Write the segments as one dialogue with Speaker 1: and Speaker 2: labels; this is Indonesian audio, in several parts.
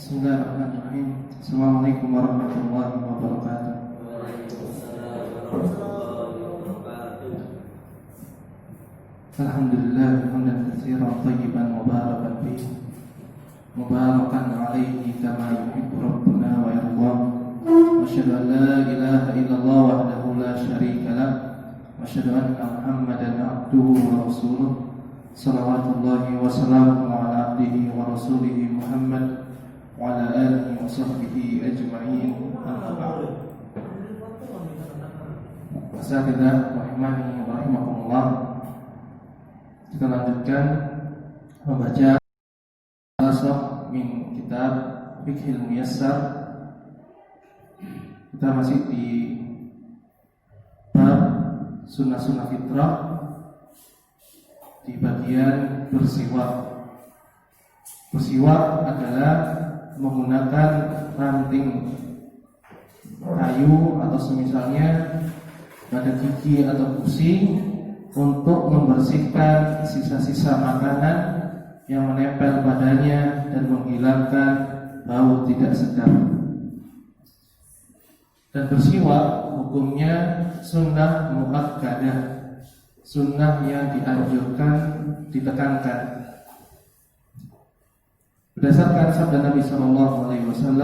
Speaker 1: Bismillahirrahmanirrahim. Assalamualaikum warahmatullahi wabarakatuh. Alhamdulillah hamdan katsiran thayyiban mubarakan fihi mubarakan alaihi kama yuhibbu rabbuna wa yarda. Asyhadu an la ilaha illallah wahdahu la syarika lah wa asyhadu anna Muhammadan abduhu wa rasuluh. Shalawatullahi wa salamuhu ala abdihi wa rasulihi Muhammad wa ala alihi wa sahbihi ajma'in. Amma ba'du. Asatidzah rahimani wa rahimakumullah. Kita lanjutkan membaca Asaf min kitab Fiqhil Muyassar. Kita masih di bab sunnah-sunnah fitrah di bagian bersiwak. Bersiwak adalah menggunakan ranting kayu atau semisalnya pada gigi atau gusi untuk membersihkan sisa-sisa makanan yang menempel padanya dan menghilangkan bau tidak sedap. Dan bersiwak hukumnya sunnah muakkadah, sunnah yang dianjurkan, ditekankan. Berdasarkan sabda Nabi SAW,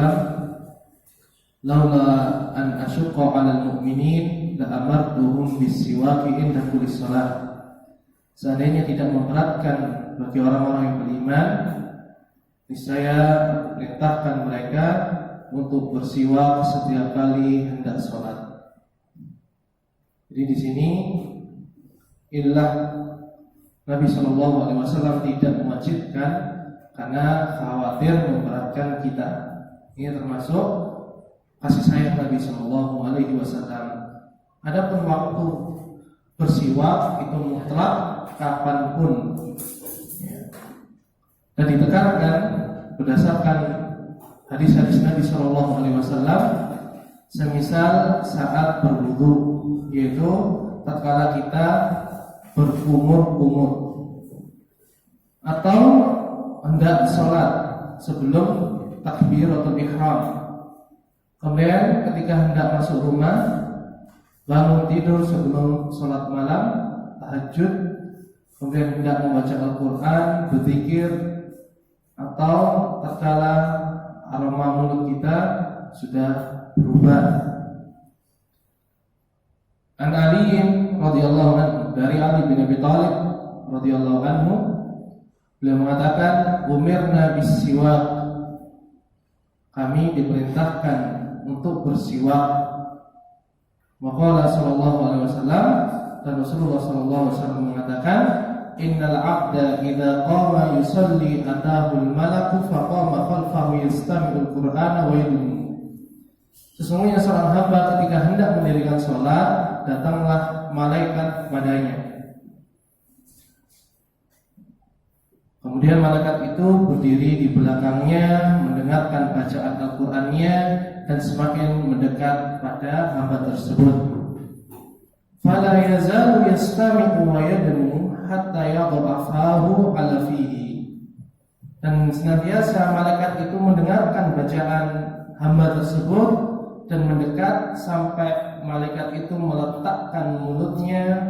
Speaker 1: laula an asyqa 'alal mu'minin la amartuhum bis-siwaki inda kulli shalah. Seandainya tidak memberatkan bagi orang-orang yang beriman, niscaya perintahkan mereka untuk bersiwak setiap kali hendak sholat. Jadi di sini illah Nabi SAW tidak mewajibkan karena khawatir memberatkan kita. Ini termasuk kasih sayang Nabi SAW. Adapun waktu bersiwak itu mutlak kapanpun, dan ditekankan berdasarkan hadis-hadis Nabi SAW, semisal saat berwudu, yaitu tatkala kita berkumur-kumur atau hendak sholat sebelum takbiratul ihram. Kemudian ketika hendak masuk rumah, bangun tidur sebelum sholat malam, tahajud, kemudian hendak membaca Al-Quran, berzikir, atau tatkala aroma mulut kita sudah berubah. An Ali radhiyallahu anhu, dari Ali bin Abi Thalib radhiyallahu anhu, beliau mengatakan, umirna bis-siwak, kami diperintahkan untuk bersiwak. Waqala sallallahu alaihi wasallam, dan Rasulullah sallallahu alaihi wasallam mengatakan, innal 'abda idza qama yusalli atahu al-malaku faqama khalfahu yastami'ul qur'ana wa yadum. Sesungguhnya seorang hamba ketika hendak mendirikan salat, datanglah malaikat kepadanya. Kemudian malaikat itu berdiri di belakangnya, mendengarkan bacaan Al-Qur'annya dan semakin mendekat pada hamba tersebut. Fala yazalu yastami'u wa yadmu hatta yadhafahu 'ala fihi. Dan senantiasa malaikat itu mendengarkan bacaan hamba tersebut dan mendekat sampai malaikat itu meletakkan mulutnya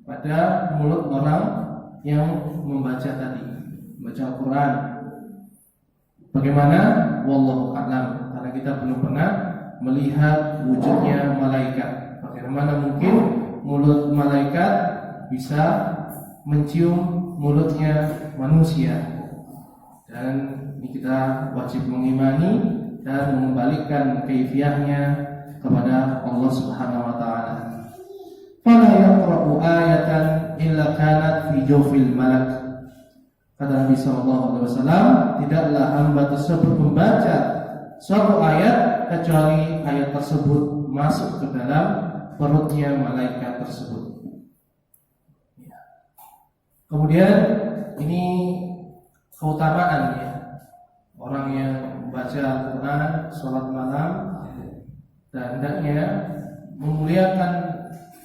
Speaker 1: pada mulut orang yang membaca tadi, membaca Al-Quran. Bagaimana? Wallahu a'lam. Karena kita belum pernah melihat wujudnya malaikat. Bagaimana mungkin mulut malaikat bisa mencium mulutnya manusia? Dan ini kita wajib mengimani dan mengembalikan kaifiahnya kepada Allah Subhanahu wa taala. Fala yaqra'u ayatan illa kanat fi jawfil malak. Kata Nabi sallallahu alaihi wasallam, tidaklah hamba tersebut membaca suatu ayat kecuali ayat tersebut masuk ke dalam perutnya malaikat tersebut. Kemudian ini keutamaannya, orang yang membaca Al-Quran, sholat malam, dan hendaknya memuliakan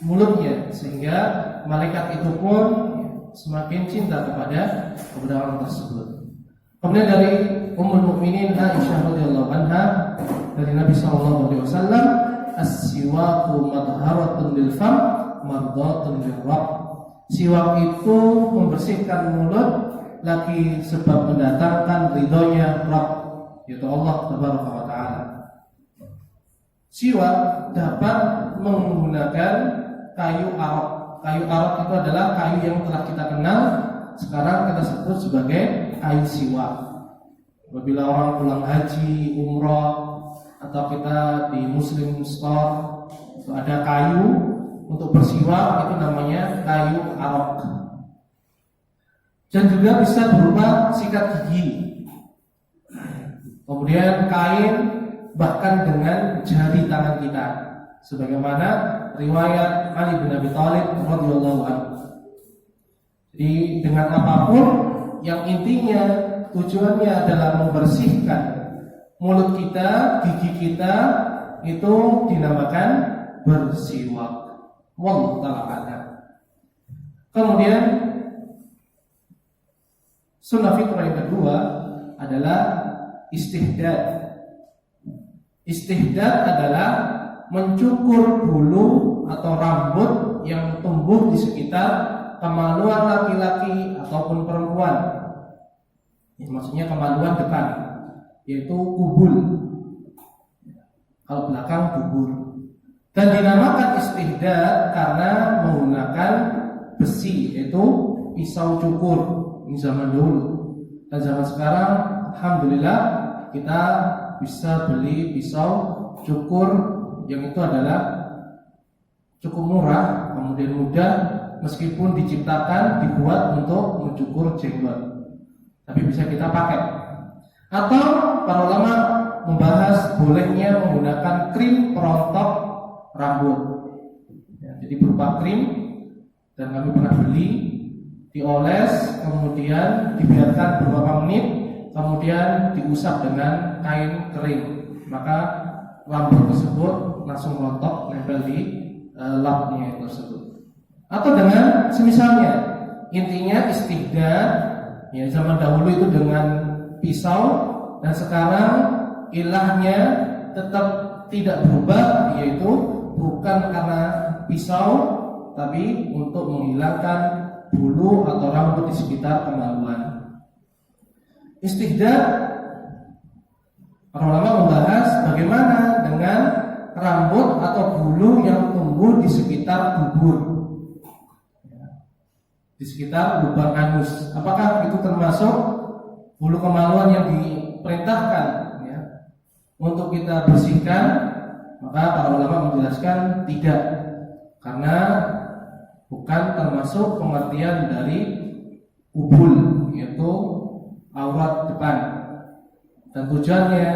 Speaker 1: mulutnya sehingga malaikat itu pun semakin cinta kepada orang tersebut. Kemudian dari Ummul Mukminin Aisyah radhiyallahu anha dari Nabi sallallahu alaihi wasallam, "As-siwaku madharatun lil fam, mardatun lirrabb." Siwak itu membersihkan mulut, lagi sebab mendatangkan ridhonya Rabb, yaitu Allah Tabaraka wa Ta'ala. Siwak dapat menggunakan kayu arok. Kayu arok itu adalah kayu yang telah kita kenal, sekarang kita sebut sebagai kayu siwak. Apabila orang pulang haji, umroh, atau kita di Muslim store itu ada kayu untuk bersiwak, itu namanya kayu arok. Dan juga bisa berupa sikat gigi, kemudian kain, bahkan dengan jari tangan kita, sebagaimana riwayat Ali bin Abi Thalib radhiyallahu anhu. Jadi dengan apapun yang intinya tujuannya adalah membersihkan mulut kita, gigi kita, itu dinamakan bersiwak. Wallahu ta'ala. Kemudian sunnah fitrah yang kedua adalah istihdad. Istihdad adalah mencukur bulu atau rambut yang tumbuh di sekitar kemaluan laki-laki ataupun perempuan. Ya, maksudnya kemaluan depan, yaitu kubul. Kalau belakang dubur. Dan dinamakan istihdad karena menggunakan besi, yaitu pisau cukur. Ini zaman dulu. Dan zaman sekarang alhamdulillah kita bisa beli pisau cukur yang itu adalah cukup murah, kemudian mudah, meskipun diciptakan, dibuat untuk mencukur jenggot, tapi bisa kita pakai. Atau para ulama membahas bolehnya menggunakan krim perontok rambut, ya, jadi berupa krim, dan kami pernah beli, dioles, kemudian dibiarkan beberapa menit, kemudian diusap dengan kain kering, maka rambut tersebut langsung rontok, nempel di lapnya tersebut. Atau dengan semisalnya, intinya istihdad, ya zaman dahulu itu dengan pisau, dan sekarang ilahnya tetap tidak berubah, yaitu bukan karena pisau, tapi untuk menghilangkan bulu atau rambut di sekitar kemaluan. Istihdad, para ulama membahas bagaimana dengan rambut atau bulu yang tumbuh di sekitar dubur, di sekitar lubang anus. Apakah itu termasuk bulu kemaluan yang diperintahkan ya, untuk kita bersihkan? Maka para ulama menjelaskan tidak, karena bukan termasuk pengertian dari kubul, yaitu aurat depan. Dan tujuannya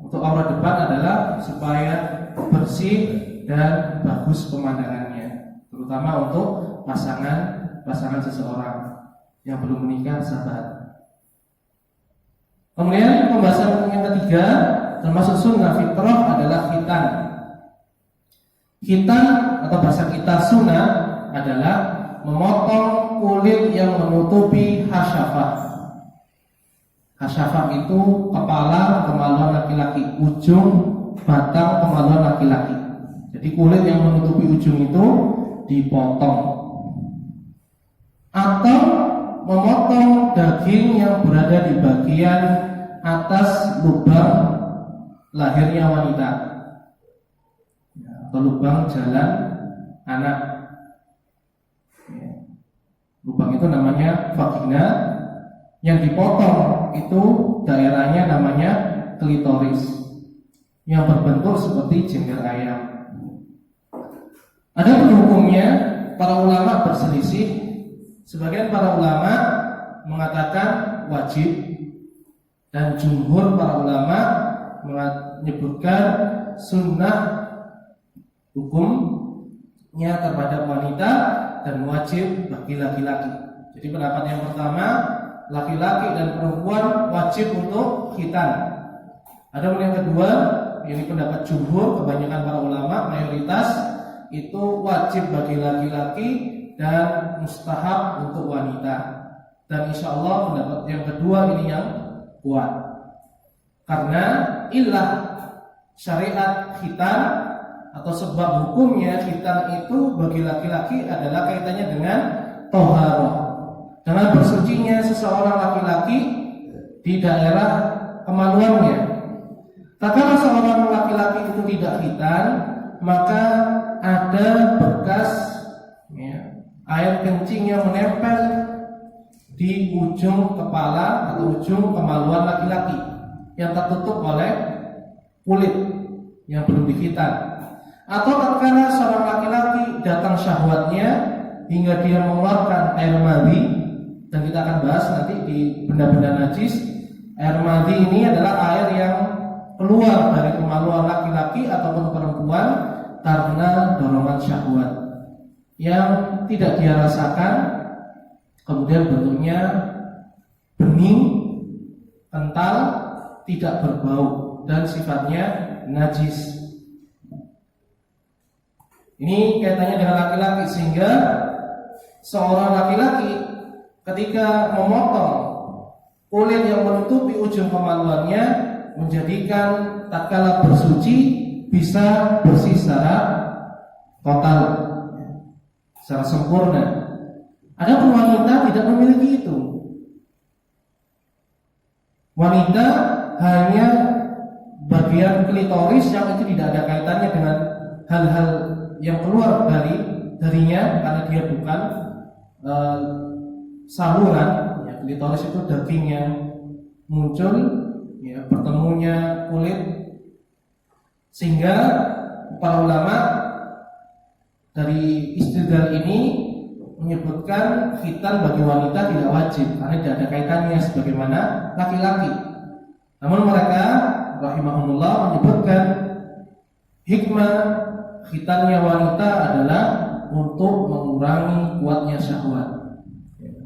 Speaker 1: untuk aurat depan adalah supaya bersih dan bagus pemandangannya, terutama untuk pasangan seseorang yang belum menikah, sahabat. Kemudian pembahasan yang ketiga termasuk sunnah fitrah adalah khitan. Khitan atau bahasa kita sunnah adalah memotong kulit yang menutupi hasyafah. Hasyafah itu kepala kemaluan laki-laki, ujung batang kemaluan laki-laki. Jadi kulit yang menutupi ujung itu dipotong. Atau memotong daging yang berada di bagian atas lubang lahirnya wanita, atau lubang jalan anak. Lubang itu namanya vagina, yang dipotong itu daerahnya namanya klitoris, yang berbentuk seperti jengkel ayam. Ada hukumnya, para ulama berselisih. Sebagian para ulama mengatakan wajib, dan jumhur para ulama menyebutkan sunnah hukumnya terhadap wanita dan wajib bagi laki-laki. Jadi pendapat yang pertama, laki-laki dan perempuan wajib untuk khitan. Ada yang kedua, ini pendapat jumhur, kebanyakan para ulama, mayoritas itu wajib bagi laki-laki dan mustahab untuk wanita. Dan insya Allah pendapat yang kedua ini yang kuat. Karena ilah syariat khitan atau sebab hukumnya khitan itu bagi laki-laki adalah kaitannya dengan toharoh, dengan bersucinya seseorang laki-laki di daerah kemaluannya. Tatkala seorang laki-laki itu tidak khitan, maka ada bekas air kencing yang menempel di ujung kepala atau ujung kemaluan laki-laki yang tertutup oleh kulit yang belum dikhitan. Atau tatkala seorang laki-laki datang syahwatnya hingga dia mengeluarkan air madhi, dan kita akan bahas nanti di benda-benda najis. Air madhi ini adalah air yang keluar dari kemaluan laki-laki ataupun perempuan karena dorongan syahwat yang tidak dia rasakan, kemudian bentuknya bening, kental, tidak berbau dan sifatnya najis. Ini kaitannya dengan laki-laki, sehingga seorang laki-laki ketika memotong kulit yang menutupi ujung kemaluannya menjadikan tatkala bersuci bisa bersih secara total, secara sempurna. Adapun wanita tidak memiliki itu. Wanita hanya bagian klitoris yang itu tidak ada kaitannya dengan hal-hal yang keluar darinya, karena dia bukan saluran. Ya, klitoris itu daging yang muncul, ya, bertemunya kulit, sehingga para ulama dari istidlal ini menyebutkan khitan bagi wanita tidak wajib karena tidak ada kaitannya sebagaimana laki-laki. Namun mereka rahimahumullah menyebutkan hikmah khitannya wanita adalah untuk mengurangi kuatnya syahwat.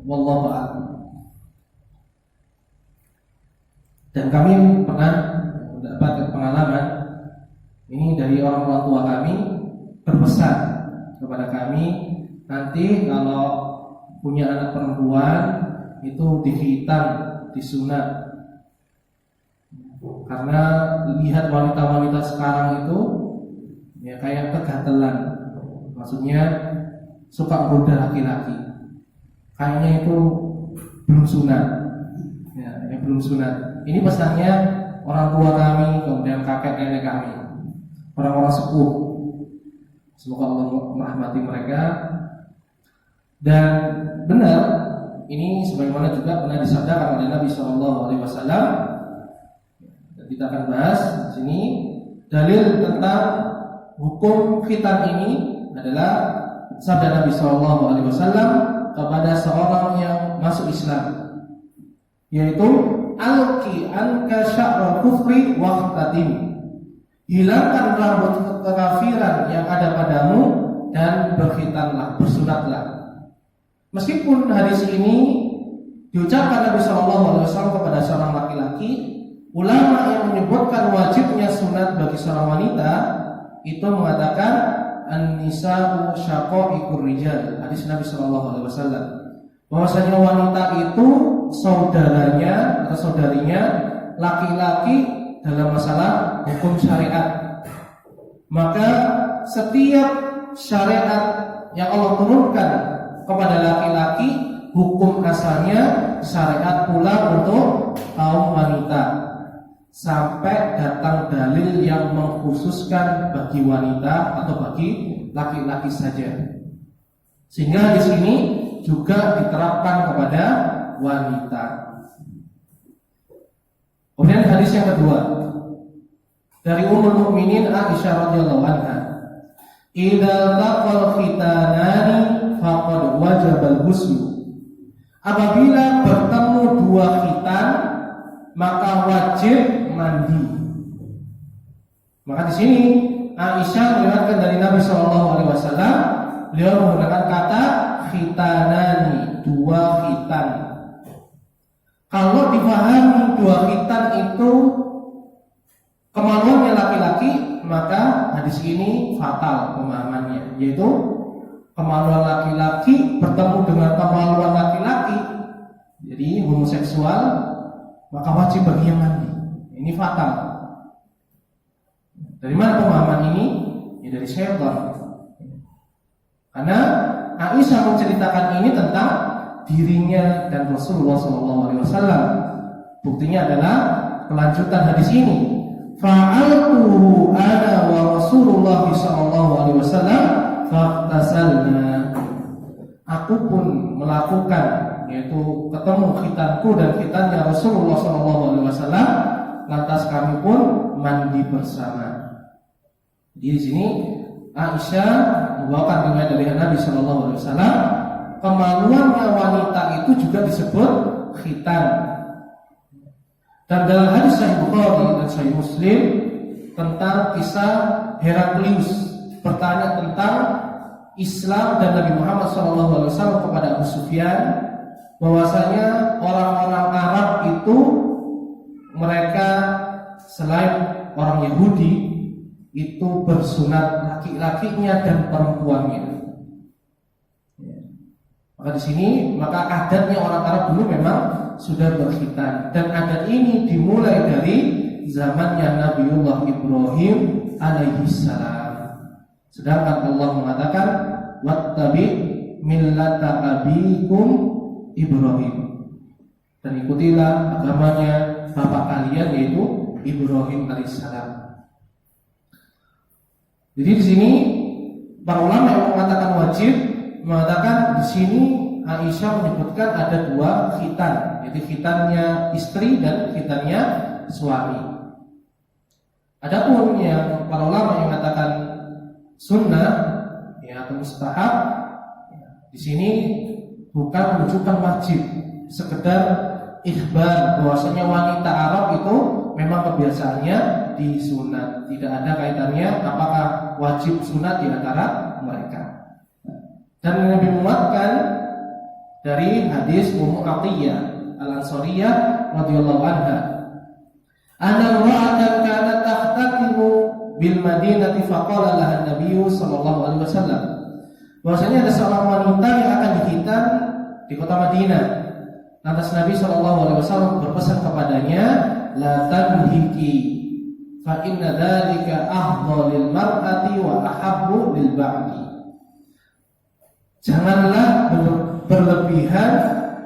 Speaker 1: Wallahu a'lam. Dan kami pernah mendapat pengalaman ini dari orang tua kami berpesan kepada kami, nanti kalau punya anak perempuan itu dikhitan, disunat. Karena lihat wanita-wanita sekarang itu ya kayak kegatelan, maksudnya suka goda laki-laki. Kayaknya itu belum sunat. Ya, ini belum sunat. Ini pesannya orang tua kami, kemudian kakek nenek kami, orang-orang sepuh. Semoga Allah merahmati mereka. Dan benar, ini sebagaimana juga pernah disabdakan oleh Nabi SAW. Dan kita akan bahas di sini dalil tentang hukum khitan ini adalah sabda Nabi SAW kepada seorang yang masuk Islam, yaitu alqi anka sya'ral kufri waqtatim, hilangkan rambut kekafiran yang ada padamu dan berkhitanlah, bersunatlah. Meskipun hadis ini diucapkan Nabi SAW kepada seorang laki-laki, ulama yang menyebutkan wajibnya sunat bagi seorang wanita itu mengatakan an-nisa'u syaqa'iqur rijal, hadis Nabi SAW, bahwasanya wanita itu saudaranya atau saudarinya laki-laki dalam masalah hukum syariat. Maka setiap syariat yang Allah turunkan kepada laki-laki, hukum asalnya syariat pula untuk kaum wanita, sampai datang dalil yang mengkhususkan bagi wanita atau bagi laki-laki saja. Sehingga di sini juga diterapkan kepada wanita. Kemudian hadis yang kedua dari Ummul Mukminin Aisyah radhiyallahu anha, "Idza taqal khitanani faqad wajaba al-ghusl." Apabila bertemu dua khitan maka wajib mandi. Maka di sini Aisyah meriwayatkan dari Nabi SAW, beliau menggunakan kata khitanani, dua khitan. Kalau dipahami dua khitan itu kemaluannya laki-laki, maka hadis ini fatal pemahamannya, yaitu kemaluan laki-laki bertemu dengan kemaluan laki-laki, jadi homoseksual, maka wajib bagi yang mandi. Ini fatal. Dari mana pemahaman ini? Ya dari syaitan. Karena Aisyah menceritakan ini tentang dirinya dan Rasulullah SAW. Buktinya adalah kelanjutan hadis ini. Fa'altuhu ana wa Rasulullah SAW faqtasalna. Aku pun melakukan, yaitu ketemu khitanku dan khitannya Rasulullah SAW. Lantas kami pun mandi bersama. Jadi di sini Aisyah membawakan riwayat dari Nabi Shallallahu Alaihi Wasallam, kemaluannya wanita itu juga disebut khitan. Dan dalam hadis Sahih Bukhari dan Sahih Muslim tentang kisah Heraklius bertanya tentang Islam dan Nabi Muhammad Shallallahu Alaihi Wasallam kepada Abu Sufyan, bahwasanya orang-orang Arab itu mereka selain orang Yahudi itu bersunat laki-lakinya dan perempuannya. Maka di sini maka adatnya orang Arab dulu memang sudah berkhitan, dan adat ini dimulai dari zamannya Nabiullah Ibrahim alaihissalam. Sedangkan Allah mengatakan wattabi millata abikum Ibrahim, dan ikutilah agamanya bapak kalian yaitu Ibrahim alaihissalam. Jadi di sini para ulama yang mengatakan wajib mengatakan di sini Aisyah menyebutkan ada dua khitan, yaitu khitannya istri dan khitannya suami. Adapun yang para ulama yang mengatakan sunnah ya atau mustahab, di sini bukan menunjukkan wajib, sekedar ikhbar bahwasanya wanita Arab itu memang kebiasaannya disunat, tidak ada kaitannya apakah wajib sunat di antara mereka. Dan Nabi menguatkan dari hadis Ummu Atiyah Al-Ansariyah radhiyallahu anha, anna ra'atan kanat tahtakimu bil Madinati faqala laha Nabi sallallahu alaihi wasallam, bahwasanya ada seorang wanita yang akan dihitan di kota Madinah. Lantas Nabi sallallahu alaihi wasallam berpesan kepadanya, la tanhiki fa inna dzalika afdhalu lil mar'ati wa ahabbu lil ba'di. Janganlah berlebihan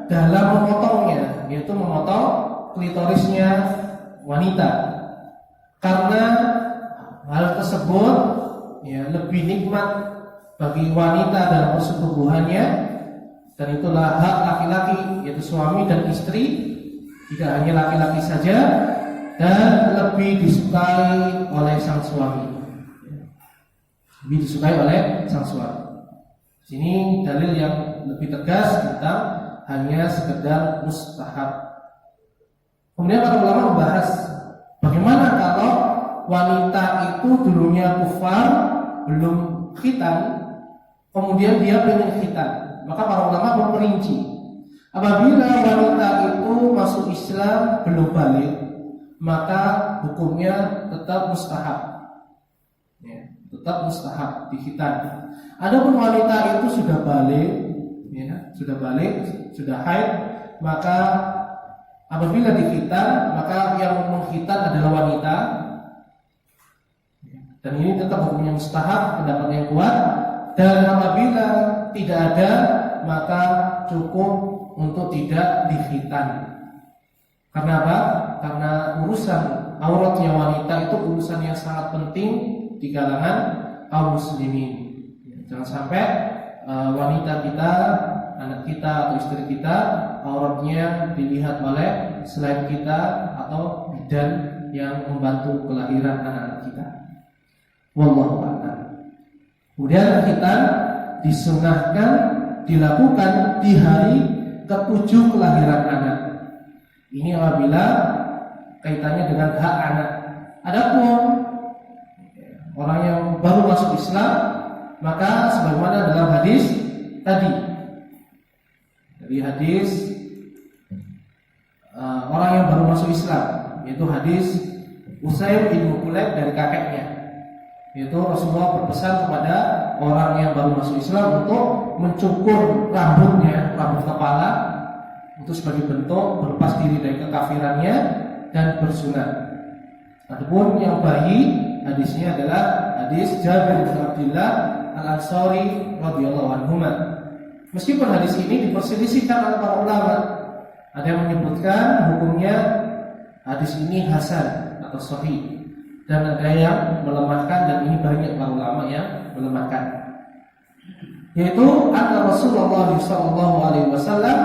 Speaker 1: dalam memotongnya, yaitu memotong klitorisnya wanita, karena hal tersebut ya lebih nikmat bagi wanita dalam persetubuhannya, dan itulah hak laki-laki yaitu suami dan istri, tidak hanya laki-laki saja, dan lebih disukai oleh sang suami, lebih disukai oleh sang suami. Sini dalil yang lebih tegas tentang hanya sekedar mustahab. Kemudian para ulama membahas bagaimana kalau wanita itu dulunya kufar, belum khitan, kemudian dia pengen khitan. Maka para ulama memperinci, apabila wanita itu masuk Islam belum balik, maka hukumnya tetap mustahab, ya, tetap mustahab dikhitan. Adapun wanita itu sudah balik, ya, sudah haid, maka apabila dikhitan, maka yang mengkhitan adalah wanita, dan ini tetap hukumnya mustahab, pendapat yang kuat. Dan apabila tidak ada, maka cukup untuk tidak dikhitan. Karena apa? Karena urusan auratnya wanita itu urusan yang sangat penting di kalangan kaum muslimin. Jangan sampai wanita kita, anak kita atau istri kita auratnya dilihat oleh selain kita atau bidan yang membantu kelahiran anak-anak kita. Wallahu a'lam. Kemudian khitan disunahkan dilakukan di hari ke-7 kelahiran anak. Ini apabila kaitannya dengan hak anak. Adapun orang yang baru masuk Islam, maka sebagaimana dalam hadis tadi, dari hadis orang yang baru masuk Islam, yaitu hadis Usaim bin Kulayb dari kakeknya, yaitu Rasulullah berpesan kepada orang yang baru masuk Islam untuk mencukur rambutnya, rambut kepala, untuk sebagai bentuk berlepas diri dari kekafirannya dan bersunat. Adapun yang bayi, hadisnya adalah hadis Jabir bin Abdullah Al-Ansari radhiyallahu anhu. Meskipun hadis ini diperselisihkan oleh para ulama, ada yang menyebutkan hukumnya hadis ini hasan atau sahih, dan ada yang melemahkan, dan ini banyak para ulama yang melemahkan. Yaitu anna Rasulullah sallallahu alaihi wasallam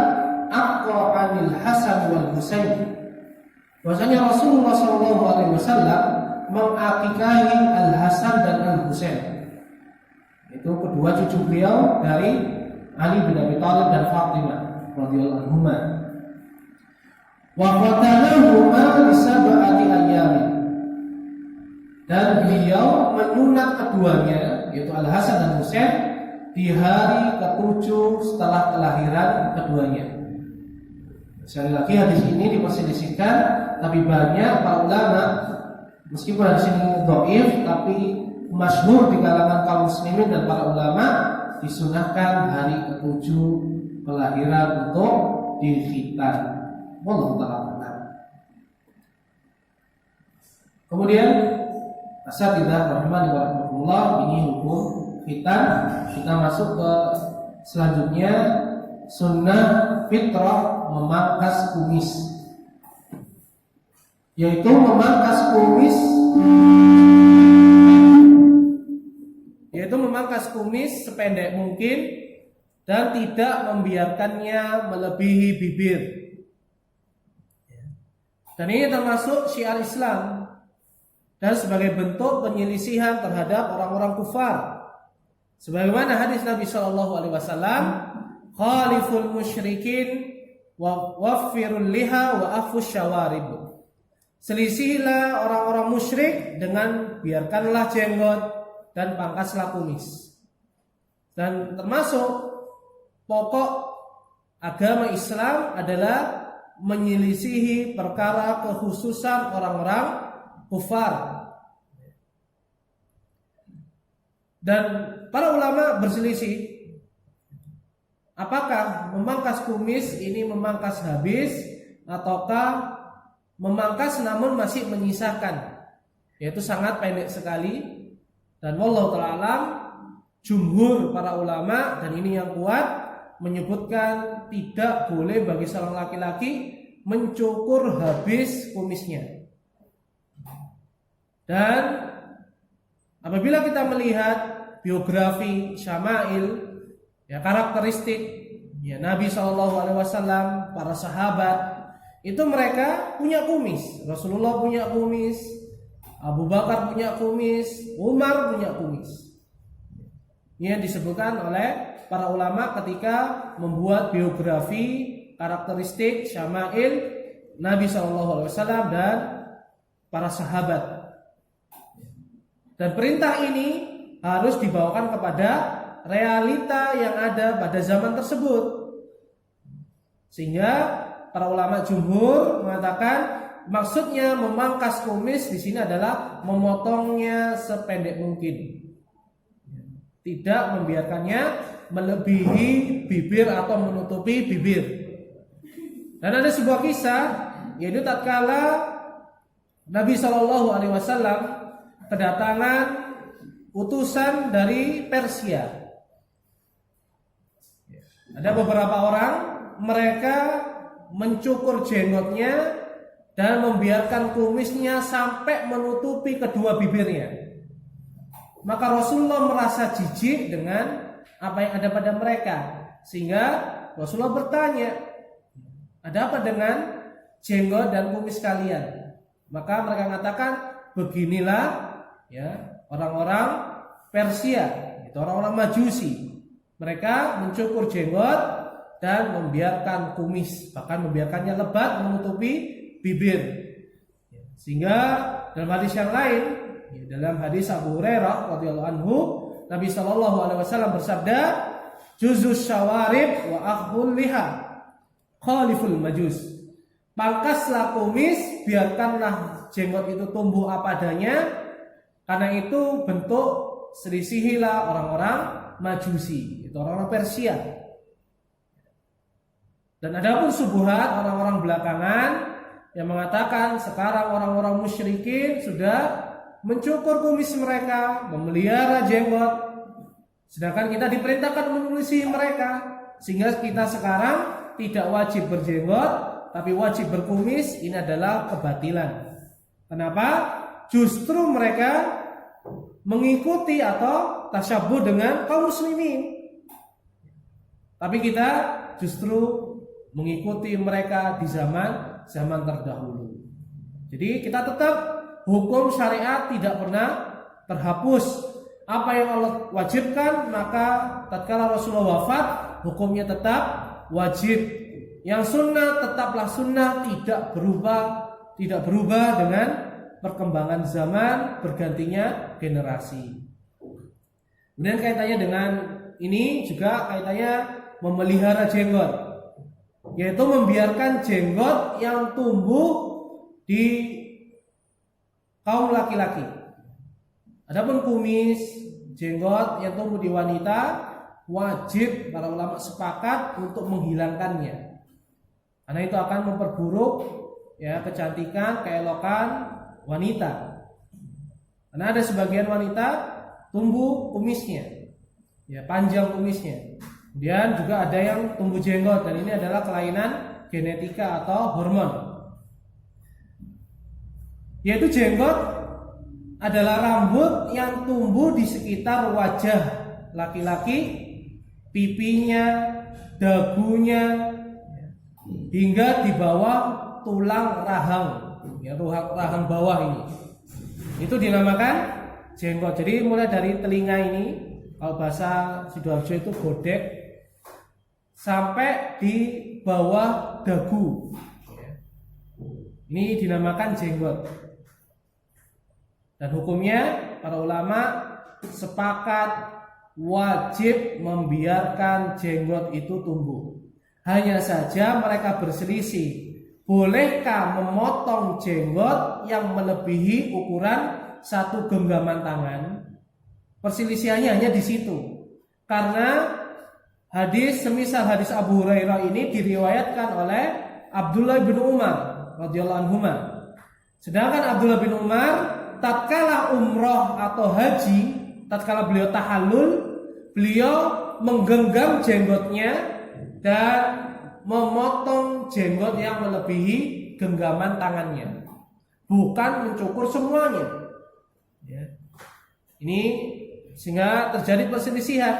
Speaker 1: aqqa 'anil Hasan wal Husain. Bahwasanya Rasulullah sallallahu alaihi wasallam mengakikahi Al-Hasan dan Al-Husain. Itu kedua cucu beliau dari Ali bin Abi Thalib dan Fatimah radhiyallahu anhuma. Wa qatalahuma li sab'ati ayyamin. Dan beliau menyunat keduanya, yaitu Al-Hasan dan Husain, di hari ke-7 setelah kelahiran keduanya. Sekali lagi hadis ini diperselisihkan, tapi banyak para ulama, meskipun hadis ini dhaif, tapi masyhur di kalangan kaum muslimin dan para ulama, disunahkan hari ke-7 kelahiran untuk dikhitan. Wallahu ta'ala. Kemudian asatidzah rahimani wa rahmatullah, ini hukum khitan. Kita masuk ke selanjutnya, sunnah fitrah memangkas kumis, yaitu memangkas kumis sependek mungkin dan tidak membiarkannya melebihi bibir. Dan ini termasuk syiar Islam dan sebagai bentuk penyelisihan terhadap orang-orang kufar. Sebagaimana hadis Nabi sallallahu alaihi wasallam, khaliful musyrikin wa waffirul liha wa afus syawarib. Selisihilah orang-orang musyrik dengan biarkanlah jenggot dan pangkaslah kumis. Dan termasuk pokok agama Islam adalah menyelisihi perkara kekhususan orang-orang kufar. Dan para ulama berselisih, apakah memangkas kumis ini memangkas habis ataukah memangkas namun masih menyisakan, yaitu sangat pendek sekali. Dan wallahu ta'ala, jumhur para ulama, dan ini yang kuat, menyebutkan tidak boleh bagi seorang laki-laki mencukur habis kumisnya. Dan apabila kita melihat biografi syama'il, ya, karakteristik ya Nabi SAW, para sahabat, itu mereka punya kumis. Rasulullah punya kumis, Abu Bakar punya kumis, Umar punya kumis. Ini yang disebutkan oleh para ulama ketika membuat biografi karakteristik syama'il Nabi SAW dan para sahabat. Dan perintah ini harus dibawakan kepada realita yang ada pada zaman tersebut. Sehingga para ulama jumhur mengatakan maksudnya memangkas kumis di sini adalah memotongnya sependek mungkin, tidak membiarkannya melebihi bibir atau menutupi bibir. Dan ada sebuah kisah, yaitu tatkala Nabi SAW kedatangan utusan dari Persia. Ada beberapa orang, mereka mencukur jenggotnya dan membiarkan kumisnya sampai menutupi kedua bibirnya. Maka Rasulullah merasa jijik dengan apa yang ada pada mereka, sehingga Rasulullah bertanya, ada apa dengan jenggot dan kumis kalian? Maka mereka mengatakan, beginilah ya orang-orang Persia, itu orang-orang Majusi. Mereka mencukur jenggot dan membiarkan kumis, bahkan membiarkannya lebat menutupi bibir. Sehingga dalam hadis yang lain, dalam hadis Abu Hurairah radhiyallahu anhu, Nabi sallallahu alaihi wasallam bersabda, "Juzus syawarib wa akhul liha, khaliful majus." Pangkaslah kumis, biarkanlah jenggot itu tumbuh apa adanya, karena itu bentuk selisihilah orang-orang Majusi, itu orang-orang Persia. Dan adapun subuhat orang-orang belakangan,
Speaker 2: yang mengatakan sekarang orang-orang musyrikin sudah mencukur kumis mereka, memelihara jenggot, sedangkan kita diperintahkan menyelisihi mereka, sehingga kita sekarang tidak wajib berjenggot tapi wajib berkumis. Ini adalah kebatilan. Kenapa? Justru mereka mengikuti atau tasyabuh dengan kaum muslimin, tapi kita justru mengikuti mereka di zaman terdahulu. Jadi kita tetap hukum syariat tidak pernah terhapus. Apa yang Allah wajibkan, maka tatkala Rasulullah wafat, hukumnya tetap wajib. Yang sunnah tetaplah sunnah, tidak berubah dengan perkembangan zaman, bergantinya generasi. Kemudian kaitannya dengan ini juga kaitannya memelihara jenggot, yaitu membiarkan jenggot yang tumbuh di kaum laki-laki. Adapun kumis, jenggot yang tumbuh di wanita, wajib para ulama sepakat untuk menghilangkannya, karena itu akan memperburuk kecantikan, keelokan wanita. Karena ada sebagian wanita tumbuh kumisnya, panjang kumisnya. Kemudian juga ada yang tumbuh jenggot, dan ini adalah kelainan genetika atau hormon. Yaitu jenggot adalah rambut yang tumbuh di sekitar wajah laki-laki, pipinya, dagunya, hingga di bawah tulang rahang, rahang bawah ini. Itu dinamakan jenggot. Jadi mulai dari telinga ini, kalau bahasa Sidoarjo itu godek, sampai di bawah dagu, ini dinamakan jenggot. Dan hukumnya para ulama sepakat wajib membiarkan jenggot itu tumbuh. Hanya saja mereka berselisih, bolehkah memotong jenggot yang melebihi ukuran satu genggaman tangan? Perselisihannya hanya di situ. Karena semisal hadis Abu Hurairah ini diriwayatkan oleh Abdullah bin Umar radhiyallahu anhu. Sedangkan Abdullah bin Umar tatkala umroh atau haji, tatkala beliau tahallul, beliau menggenggam jenggotnya dan memotong jenggot yang melebihi genggaman tangannya, bukan mencukur semuanya. Ini sehingga terjadi perselisihan.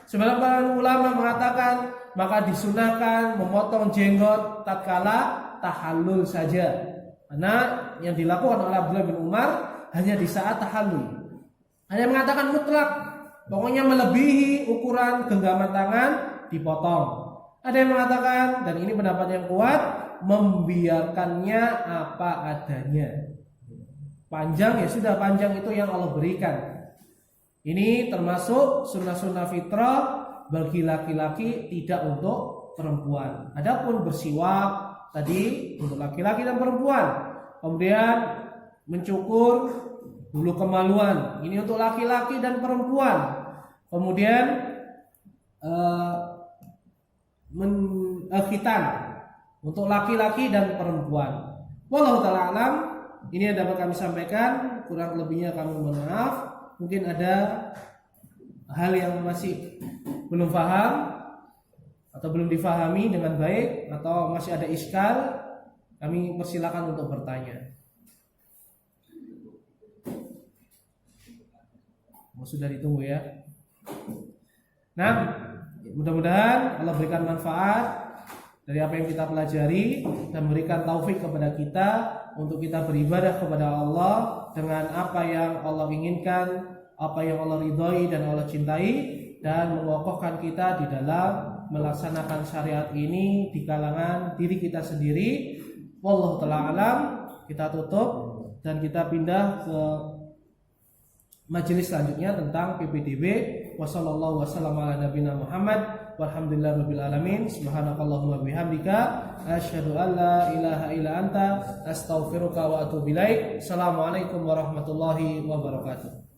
Speaker 2: Sebagian ulama mengatakan maka disunahkan memotong jenggot tatkala tahallul saja, karena yang dilakukan oleh Abdullah bin Umar hanya di saat tahallul. Hanya mengatakan mutlak, pokoknya melebihi ukuran genggaman tangan dipotong. Ada yang mengatakan, dan ini pendapat yang kuat, membiarkannya apa adanya. Panjang ya sudah, panjang itu yang Allah berikan. Ini termasuk sunnah-sunnah fitrah bagi laki-laki, tidak untuk perempuan. Adapun bersiwak tadi untuk laki-laki dan perempuan. Kemudian mencukur bulu kemaluan, ini untuk laki-laki dan perempuan. Kemudian khitan untuk laki-laki dan perempuan. Wallahu ta'ala alam. Ini yang dapat kami sampaikan, kurang lebihnya kami mohon maaf. Mungkin ada hal yang masih belum paham atau belum difahami dengan baik, atau masih ada iskal, kami persilakan untuk bertanya. Sudah ditunggu ya. Nah, mudah-mudahan Allah berikan manfaat dari apa yang kita pelajari dan berikan taufik kepada kita untuk kita beribadah kepada Allah dengan apa yang Allah inginkan, apa yang Allah ridhoi dan Allah cintai, dan mengokohkan kita di dalam melaksanakan syariat ini di kalangan diri kita sendiri. Wallahu ta'ala alam. Kita tutup dan kita pindah ke majelis selanjutnya tentang PPDB. Wassallallahu wasallam ala nabiyina Muhammad walhamdulillahirabbil alamin. Subhanakallahumma bihamdika asyhadu an la ilaha illa anta astaghfiruka wa atubu ilaik. Assalamualaikum warahmatullahi wabarakatuh.